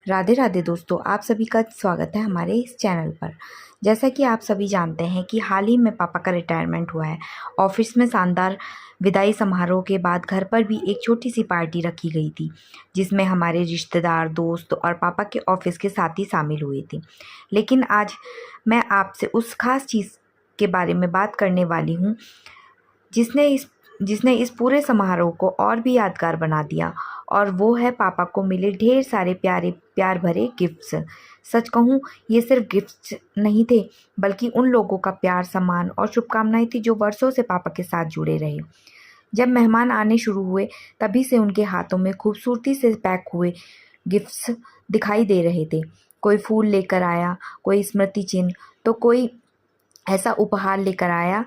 राधे राधे दोस्तों, आप सभी का स्वागत है हमारे इस चैनल पर। जैसा कि आप सभी जानते हैं कि हाल ही में पापा का रिटायरमेंट हुआ है। ऑफिस में शानदार विदाई समारोह के बाद घर पर भी एक छोटी सी पार्टी रखी गई थी, जिसमें हमारे रिश्तेदार, दोस्त और पापा के ऑफिस के साथी शामिल हुए थे। लेकिन आज मैं आपसे उस खास चीज़ के बारे में बात करने वाली हूँ जिसने इस पूरे समारोह को और भी यादगार बना दिया, और वो है पापा को मिले ढेर सारे प्यार भरे गिफ्ट्स। सच कहूँ, ये सिर्फ गिफ्ट्स नहीं थे, बल्कि उन लोगों का प्यार, सम्मान और शुभकामनाएं थी जो वर्षों से पापा के साथ जुड़े रहे। जब मेहमान आने शुरू हुए, तभी से उनके हाथों में खूबसूरती से पैक हुए गिफ्ट्स दिखाई दे रहे थे। कोई फूल लेकर आया, कोई स्मृति चिन्ह, तो कोई ऐसा उपहार लेकर आया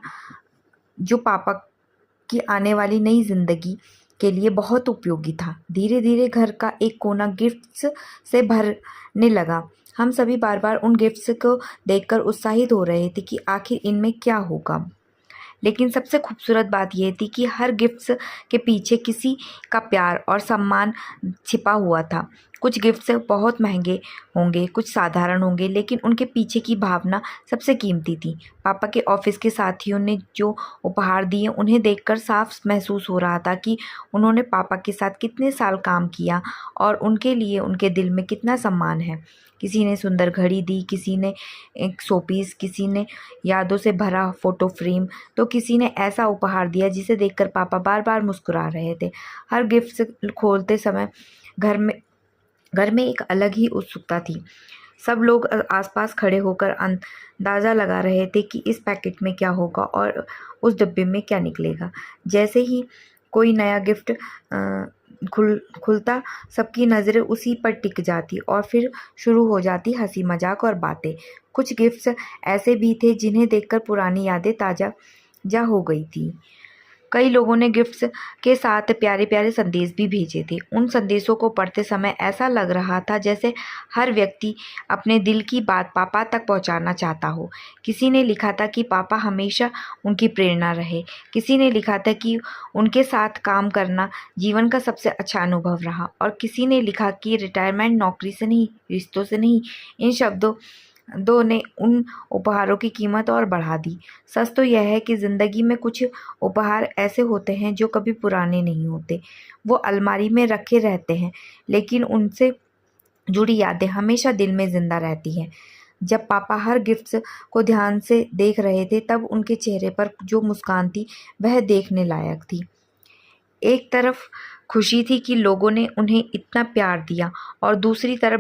जो पापा की आने वाली नई जिंदगी के लिए बहुत उपयोगी था। धीरे धीरे घर का एक कोना गिफ्ट्स से भरने लगा। हम सभी बार बार उन गिफ्ट्स को देखकर उत्साहित हो रहे थे कि आखिर इनमें क्या होगा। लेकिन सबसे खूबसूरत बात यह थी कि हर गिफ्ट्स के पीछे किसी का प्यार और सम्मान छिपा हुआ था। कुछ गिफ्ट्स बहुत महंगे होंगे, कुछ साधारण होंगे, लेकिन उनके पीछे की भावना सबसे कीमती थी। पापा के ऑफिस के साथियों ने जो उपहार दिए, उन्हें देखकर साफ महसूस हो रहा था कि उन्होंने पापा के साथ कितने साल काम किया और उनके लिए उनके दिल में कितना सम्मान है। किसी ने सुंदर घड़ी दी, किसी ने एक शोपीस, किसी ने यादों से भरा फोटो फ्रेम, तो किसी ने ऐसा उपहार दिया जिसे देखकर पापा बार बार मुस्कुरा रहे थे। हर गिफ्ट खोलते समय घर में एक अलग ही उत्सुकता थी। सब लोग आसपास खड़े होकर अंदाज़ा लगा रहे थे कि इस पैकेट में क्या होगा और उस डब्बे में क्या निकलेगा। जैसे ही कोई नया गिफ्ट खुलता, सबकी नज़रें उसी पर टिक जाती और फिर शुरू हो जाती हंसी मजाक और बातें। कुछ गिफ्ट्स ऐसे भी थे जिन्हें देखकर पुरानी यादें ताज़ा हो गई थी। कई लोगों ने गिफ्ट्स के साथ प्यारे प्यारे संदेश भी भेजे थे। उन संदेशों को पढ़ते समय ऐसा लग रहा था जैसे हर व्यक्ति अपने दिल की बात पापा तक पहुंचाना चाहता हो। किसी ने लिखा था कि पापा हमेशा उनकी प्रेरणा रहे। किसी ने लिखा था कि उनके साथ काम करना जीवन का सबसे अच्छा अनुभव रहा, और किसी ने लिखा कि रिटायरमेंट नौकरी से नहीं, रिश्तों से नहीं। इन शब्दों दो ने उन उपहारों की कीमत और बढ़ा दी। सच तो यह है कि ज़िंदगी में कुछ उपहार ऐसे होते हैं जो कभी पुराने नहीं होते। वो अलमारी में रखे रहते हैं, लेकिन उनसे जुड़ी यादें हमेशा दिल में ज़िंदा रहती हैं। जब पापा हर गिफ्ट्स को ध्यान से देख रहे थे, तब उनके चेहरे पर जो मुस्कान थी, वह देखने लायक थी। एक तरफ खुशी थी कि लोगों ने उन्हें इतना प्यार दिया, और दूसरी तरफ